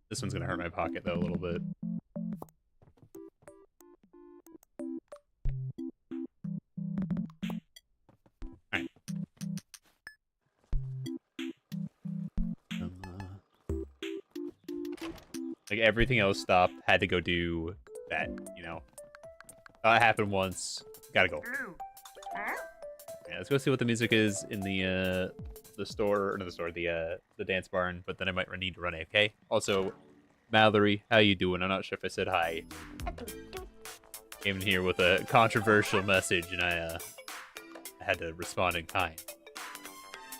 This one's gonna hurt my pocket though a little bit. Alright. Like everything else stopped, had to go do that, you know. It happened once, gotta go. Yeah, let's go see what the music is in the store, or not the store, the dance barn, but then I might need to run AFK. Also, Mallory, how you doing? I'm not sure if I said hi. Came in here with a controversial message, and I had to respond in kind.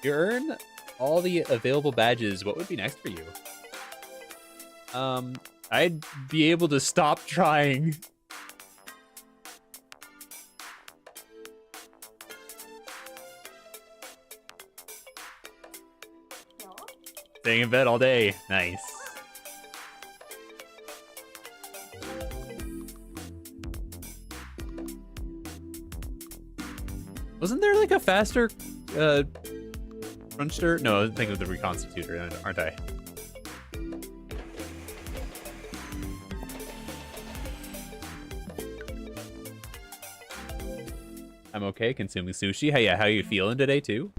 You earn all the available badges. What would be next for you? I'd be able to stop trying. Staying in bed all day. Nice. Wasn't there like a faster Crunchster? No, I was thinking of the Reconstitutor, aren't I? I'm okay consuming sushi. Hey, yeah, how you feeling today too?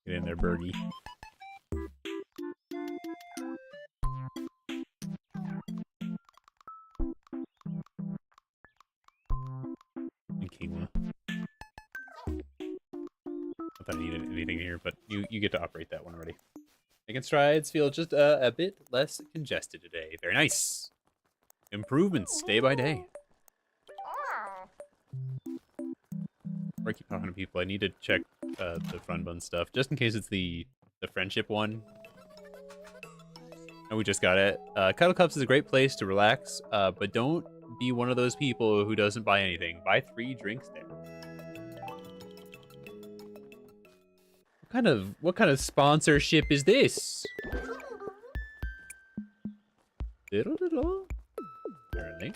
Get in there, birdie. And Kingwa. Not that I need anything here, but you get to operate that one already. Making strides, feel just a bit less congested today. Very nice. Improvements day by day. Before I keep talking to people, I need to check the Fun Bun stuff, just in case it's the friendship one. And we just got it. Cuddle Cups is a great place to relax, but don't be one of those people who doesn't buy anything. Buy 3 drinks there. What kind of sponsorship is this? Diddle diddle. Apparently.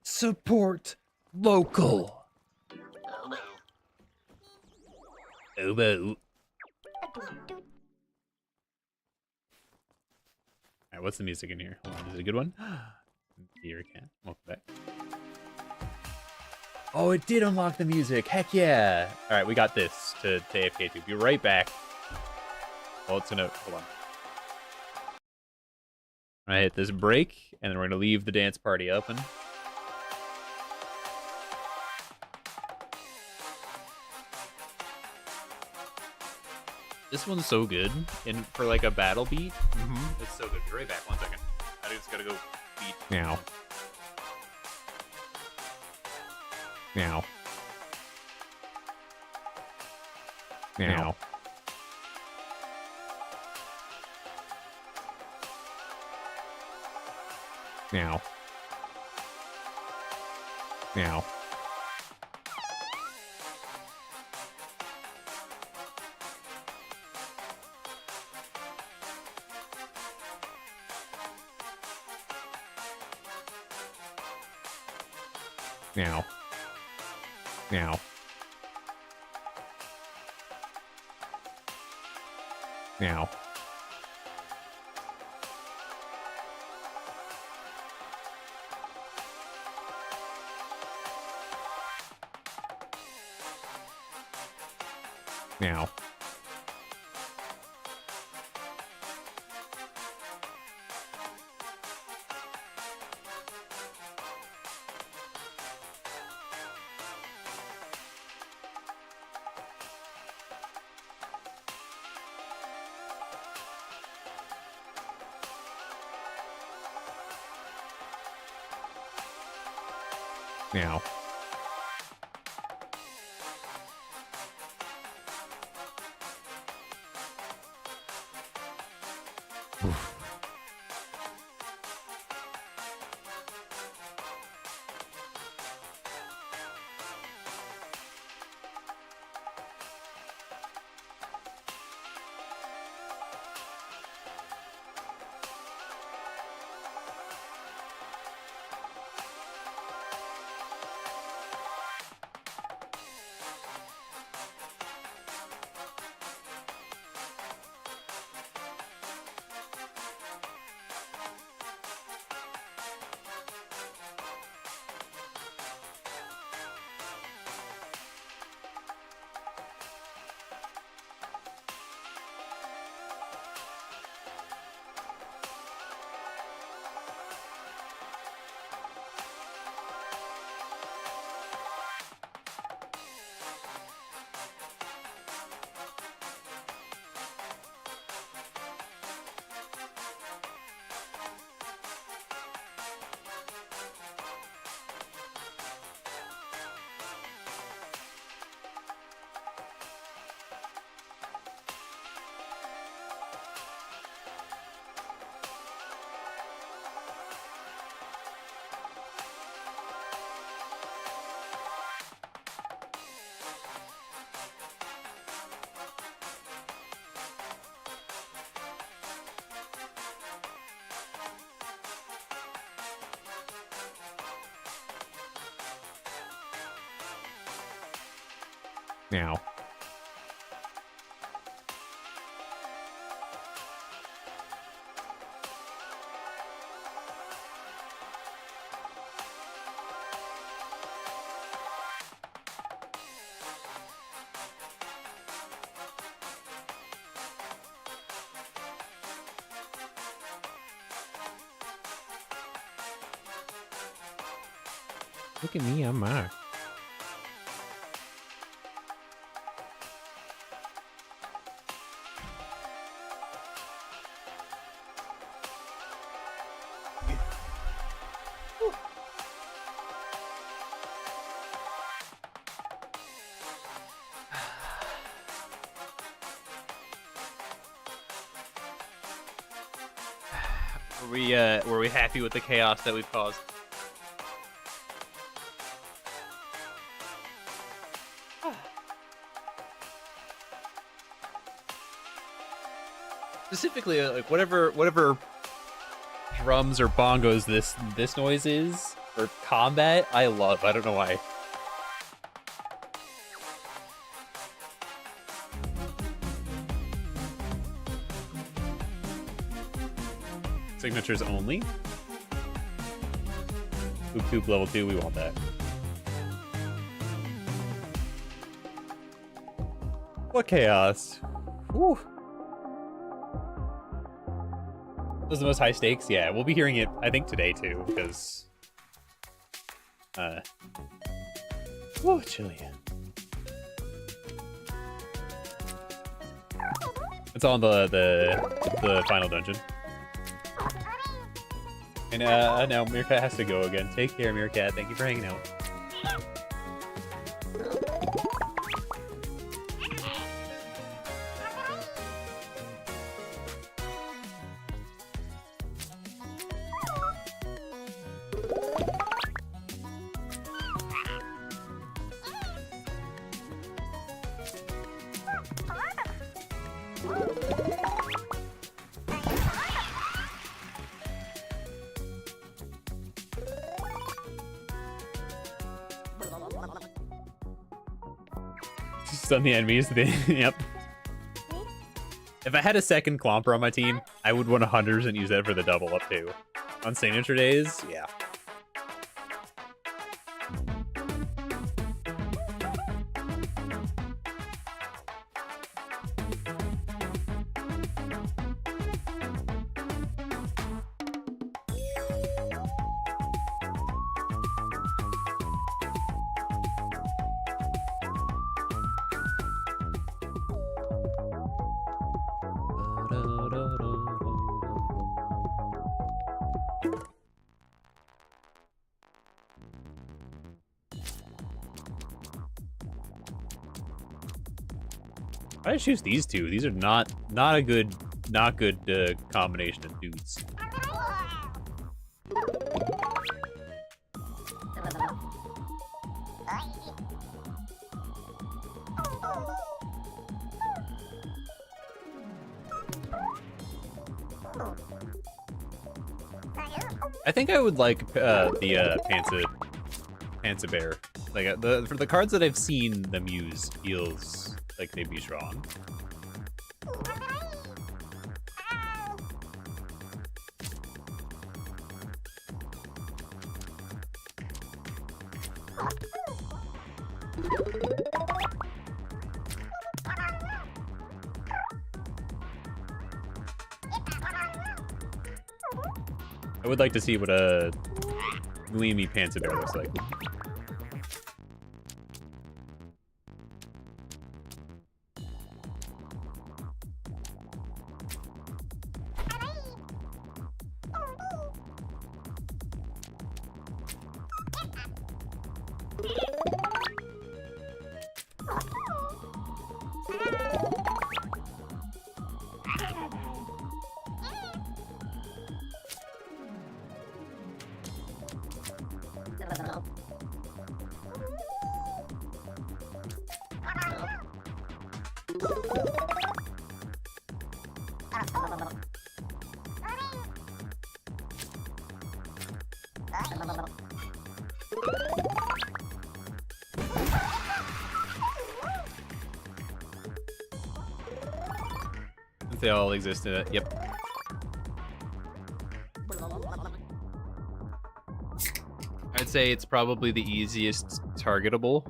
Support local. Obo. Alright, what's the music in here? Hold on, is it a good one? Here we can. Welcome back. Oh, it did unlock the music. Heck yeah. Alright, we got this to AFK2. Be right back. Well, it's gonna... Hold on. I hit this break, and then we're gonna leave the dance party open. This one's so good, and for like a battle beat, it's so good. Be right back, 1 second. I just gotta go beat. Meow. Meow. Meow. Meow. Meow. Meow. Meow. Meow. Meow. Meow. Meow. Look at me, I'm Mark. Were we happy with the chaos that we've caused? Specifically, like whatever drums or bongos this noise is for combat, I love. I don't know why. Signatures only. Tube level 2, we want that. What chaos? Whew. Those are the most high stakes? Yeah, we'll be hearing it, I think, today too, because whoa, chilly. It's on the final dungeon. And now Meerkat has to go again. Take care, Meerkat. Thank you for hanging out. Stun the enemies. Yep. If I had a second Clomper on my team, I would 100% use that for the double up too. On signature days, yeah. I choose these two. These are not a good combination of dudes. I think I would like the Panza Bear. Like for the cards that I've seen them use, feels like they'd be strong. I would like to see what a Gleamy Panza Bear looks like. They all exist in it. Yep. I'd say it's probably the easiest targetable.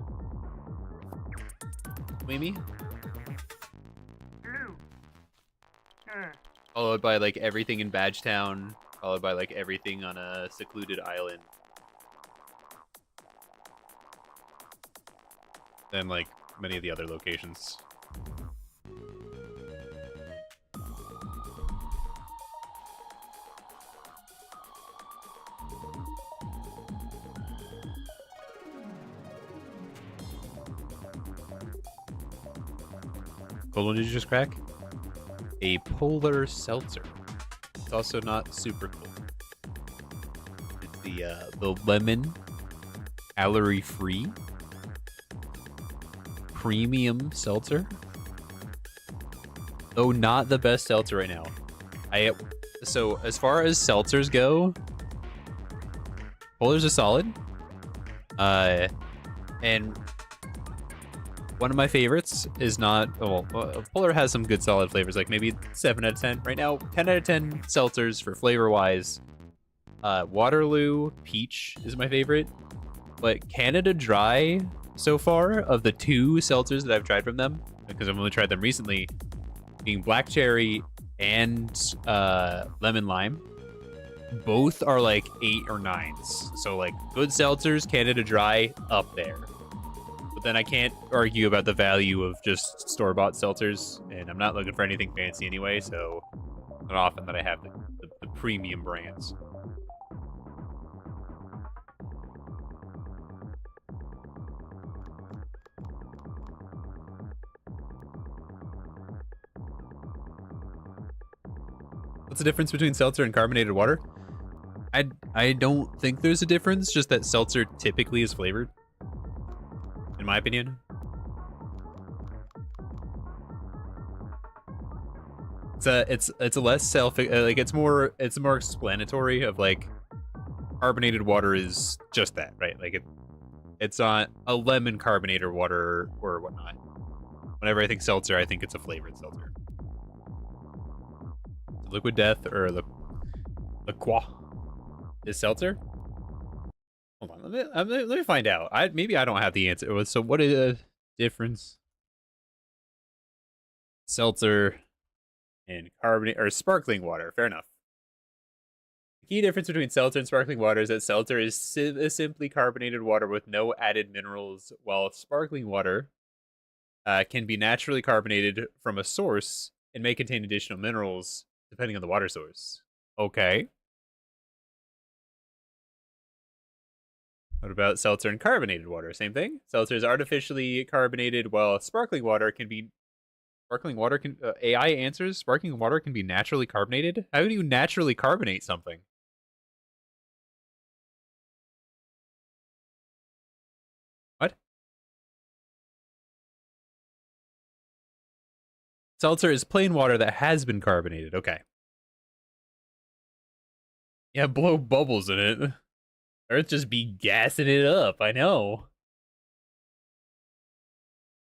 Maybe. Followed by like everything in Badgetown. Followed by like everything on a secluded island. Then like many of the other locations. What did you just crack? A polar seltzer. It's also not super cool. It's the lemon, calorie-free, premium seltzer. Though not the best seltzer right now. So as far as seltzers go, Polar's a solid. And one of my favorites is not... Well, Polar has some good solid flavors, like maybe 7 out of 10. Right now, 10 out of 10 seltzers for flavor-wise. Waterloo Peach is my favorite. But Canada Dry, so far, of the 2 seltzers that I've tried from them, because I've only tried them recently, being Black Cherry and Lemon Lime, both are like 8 or 9s. So like good seltzers, Canada Dry, up there. But then I can't argue about the value of just store-bought seltzers, and I'm not looking for anything fancy anyway, so not often that I have the premium brands. What's the difference between seltzer and carbonated water? I don't think there's a difference, just that seltzer typically is flavored. In my opinion. It's a less like it's more explanatory of like carbonated water is just that, right? Like it's not a lemon carbonated water or whatnot. Whenever I think seltzer, I think it's a flavored seltzer. Liquid Death or Liqua is seltzer. Hold on, let me find out. Maybe I don't have the answer. So what is the difference? Seltzer and carbonate or sparkling water. Fair enough. The key difference between seltzer and sparkling water is that seltzer is simply carbonated water with no added minerals, while sparkling water can be naturally carbonated from a source and may contain additional minerals depending on the water source. Okay. What about seltzer and carbonated water? Same thing? Seltzer is artificially carbonated, while sparkling water can be Sparkling water can AI answers sparkling water can be naturally carbonated. How do you naturally carbonate something? What? Seltzer is plain water that has been carbonated. Okay. Yeah, blow bubbles in it. Earth just be gassing it up. I know.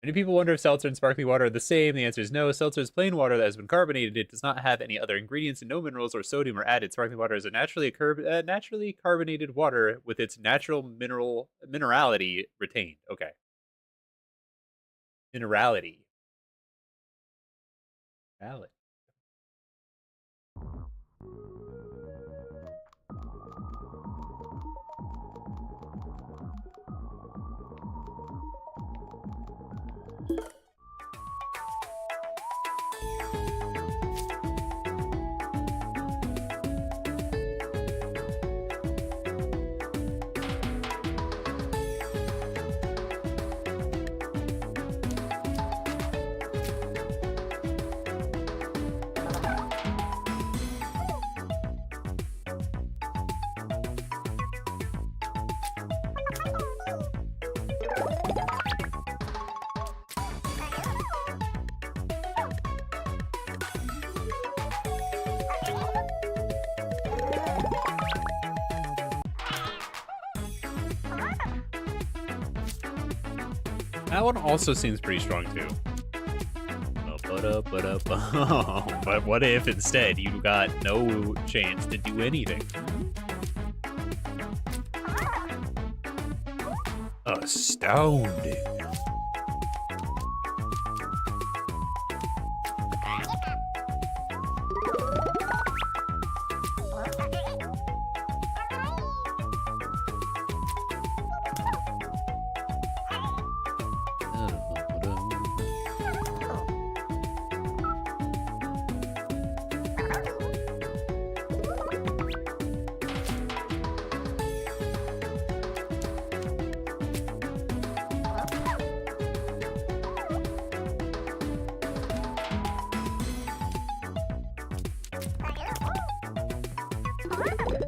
Many people wonder if seltzer and sparkling water are the same. The answer is no. Seltzer is plain water that has been carbonated. It does not have any other ingredients, and no minerals or sodium are added. Sparkling water is a naturally carbonated water with its natural minerality retained. Okay. Minerality. Valid. That one also seems pretty strong too. But what if instead you got no chance to do anything? Astounding.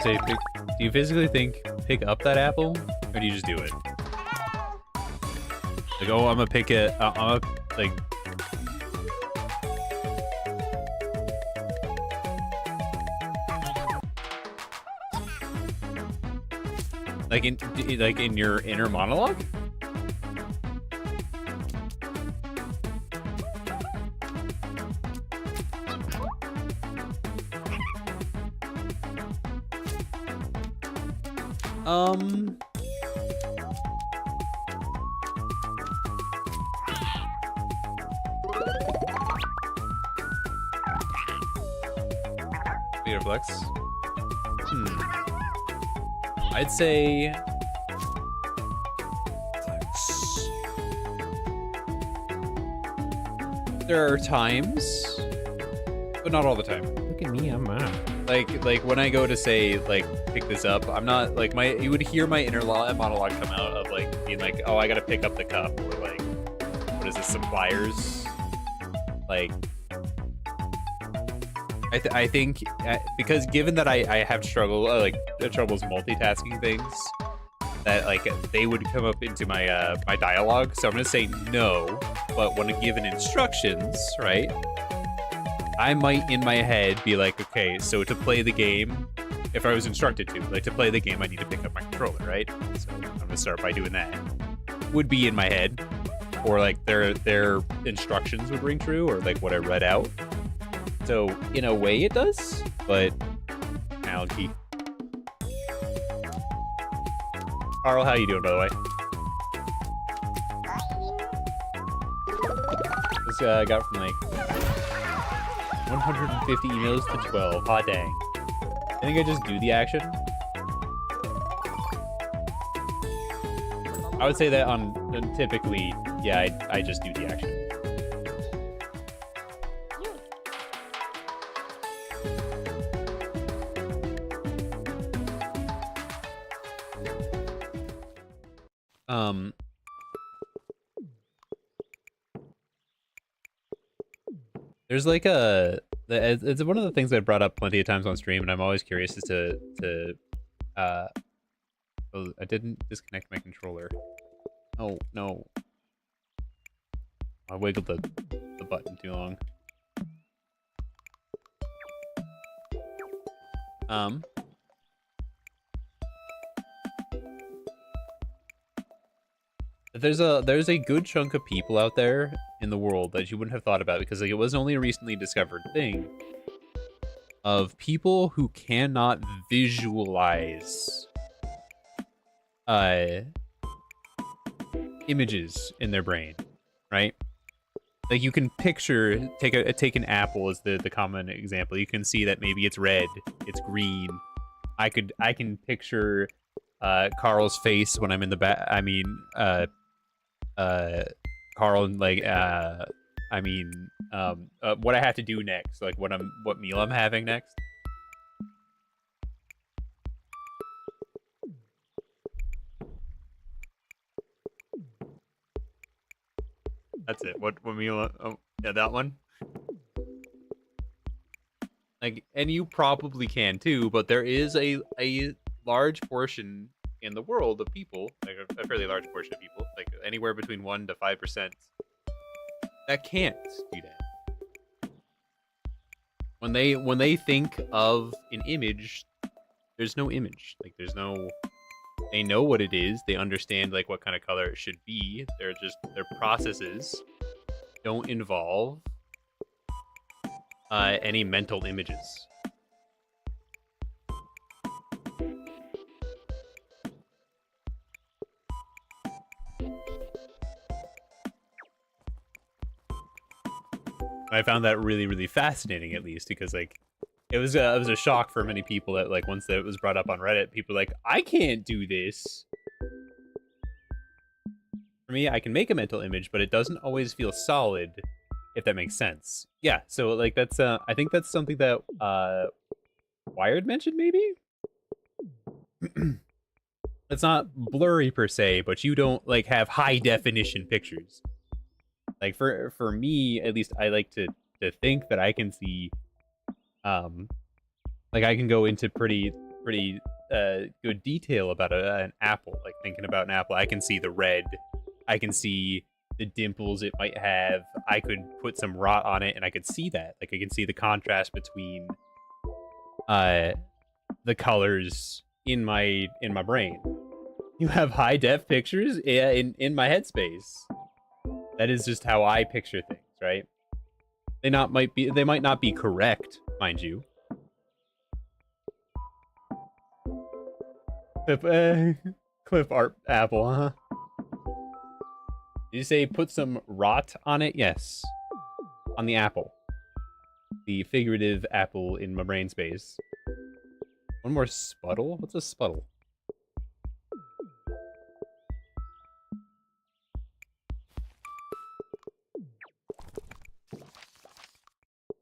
Say, do you physically think pick up that apple, or do you just do it? Like, oh, I'm gonna pick it. I'm gonna like. Like in your inner monologue? Speed flex. I'd say flex. There are times, but not all the time. Look at me, I'm mad. Like when I go to say like pick this up, I'm not like you would hear my inner monologue come out of like being like, oh, I gotta pick up the cup, or like, what is this, suppliers? Like, I think because given that I have troubles multitasking things, that like they would come up into my my dialogue. So I'm gonna say no, but when given instructions, right? I might in my head be like, okay, so to play the game, if I was instructed to, like to play the game, I need to pick up my controller, right? So I'm gonna start by doing that. Would be in my head, or like their instructions would ring true, or like what I read out. So in a way it does, but algae. Carl, how you doing, by the way? This guy got from like 150 emails to 12. Hot dang. I think I just do the action. I would say that on typically, yeah, I just do the action. There's like it's one of the things I brought up plenty of times on stream, and I'm always curious as to uh. Oh, I didn't disconnect my controller. Oh no, I wiggled the button too long. There's a good chunk of people out there in the world that you wouldn't have thought about because like it was only a recently discovered thing of people who cannot visualize images in their brain, right? Like you can picture take an apple as the common example. You can see that maybe it's red, it's green. I can picture Carl's face when I'm in the back. I mean Carl like what I have to do next, like what meal I'm having next. That's it. What meal? Oh, yeah, that one. Like, and you probably can too, but there is a large portion in the world of people, like a fairly large portion of people, like anywhere between 1 to 5%, that can't do that. When they think of an image, there's no image. Like there's no. They know what it is. They understand like what kind of color it should be. Their processes don't involve any mental images. I found that really, really fascinating, at least, because like it was a shock for many people that like once it was brought up on Reddit, people were like, I can't do this. For me, I can make a mental image, but it doesn't always feel solid, if that makes sense. Yeah, so like that's I think that's something that Wired mentioned maybe. It's not blurry per se, but you don't like have high definition pictures. Like for me, at least, I like to think that I can see, like I can go into pretty good detail about an apple. Like thinking about an apple, I can see the red, I can see the dimples it might have. I could put some rot on it, and I could see that. Like I can see the contrast between the colors in my brain. You have high def pictures in my headspace. That is just how I picture things, right? They might not be correct, mind you. Clip art apple, huh? Did you say put some rot on it? Yes. On the apple. The figurative apple in my brain space. One more sputtle? What's a sputtle?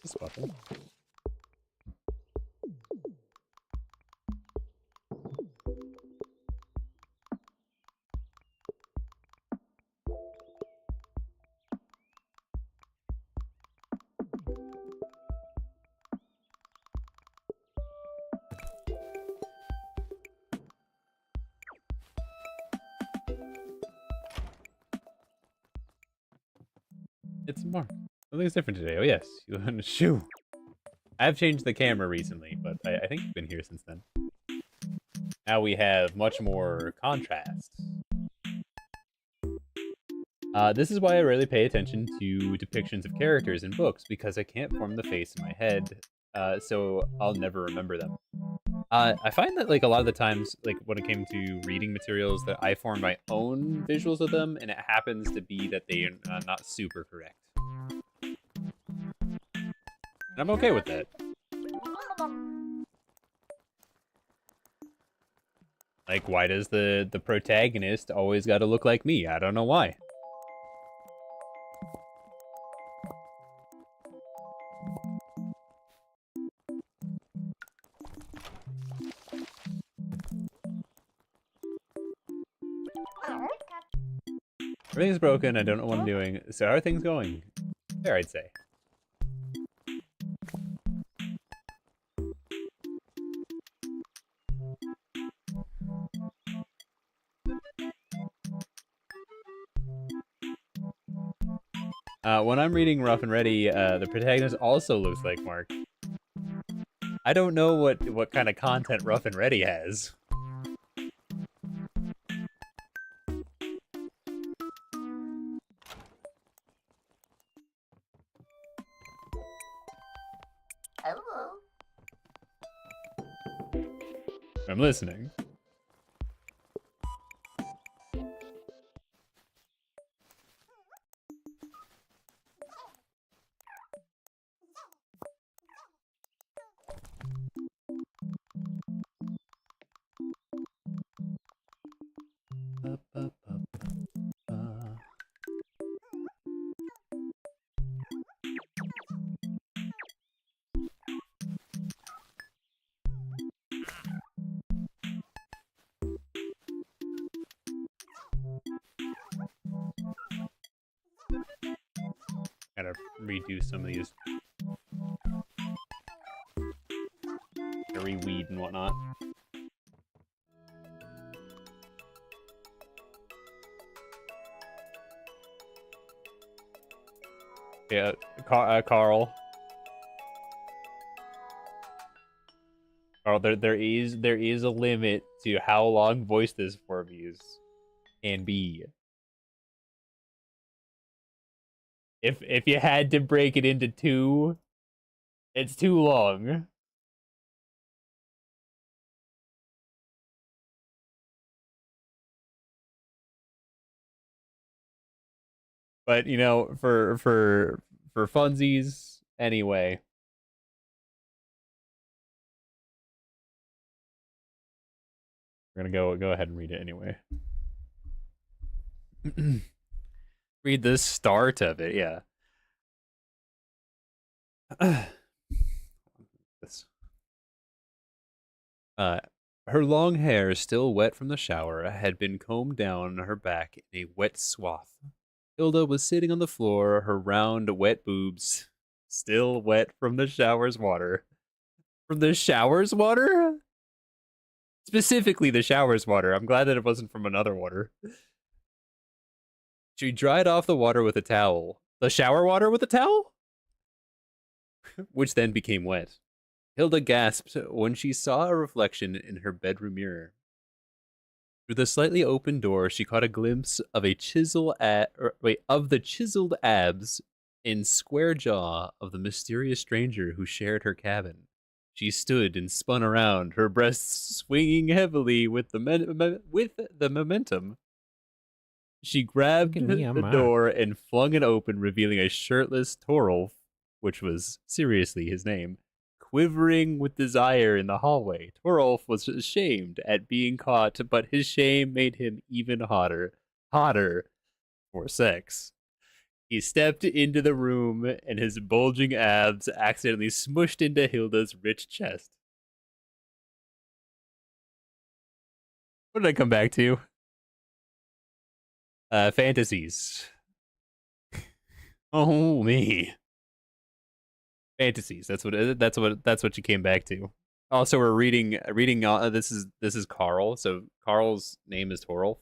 A sputtle. It's Mark. Something's different today. Oh yes, you learned a shoe. I've changed the camera recently, but I think you've been here since then. Now we have much more contrast. This is why I rarely pay attention to depictions of characters in books, because I can't form the face in my head, so I'll never remember them. I find that like a lot of the times, like when it came to reading materials, that I form my own visuals of them, and it happens to be that they are not super correct. And I'm okay with that. Like, why does the protagonist always gotta look like me? I don't know why. Everything's broken, I don't know what I'm doing. So how are things going? There, I'd say. When I'm reading Rough and Ready, the protagonist also looks like Mark. I don't know what kind of content Rough and Ready has. Hello. I'm listening. Gotta redo some of these. Reweed and whatnot. Yeah, Carl. Carl, there is a limit to how long voice this for views can be. If you had to break it into two, it's too long. But you know, for funsies, anyway. We're gonna go ahead and read it anyway. Read the start of it, yeah. This. Her long hair, still wet from the shower, had been combed down her back in a wet swath. Hilda was sitting on the floor, her round, wet boobs still wet from the shower's water. From the shower's water? Specifically the shower's water. I'm glad that it wasn't from another water. She dried off the water with a towel. The shower water with a towel? Which then became wet. Hilda gasped when she saw a reflection in her bedroom mirror. Through the slightly open door, she caught a glimpse of the chiseled abs and square jaw of the mysterious stranger who shared her cabin. She stood and spun around, her breasts swinging heavily with the momentum. She grabbed the door and flung it open, revealing a shirtless Torolf, which was seriously his name, quivering with desire in the hallway. Torolf was ashamed at being caught, but his shame made him even hotter for sex. He stepped into the room, and his bulging abs accidentally smushed into Hilda's rich chest. What did I come back to? Fantasies. Oh me. Fantasies. That's what you came back to. Also, we're reading. This is Carl. So Carl's name is Torolf.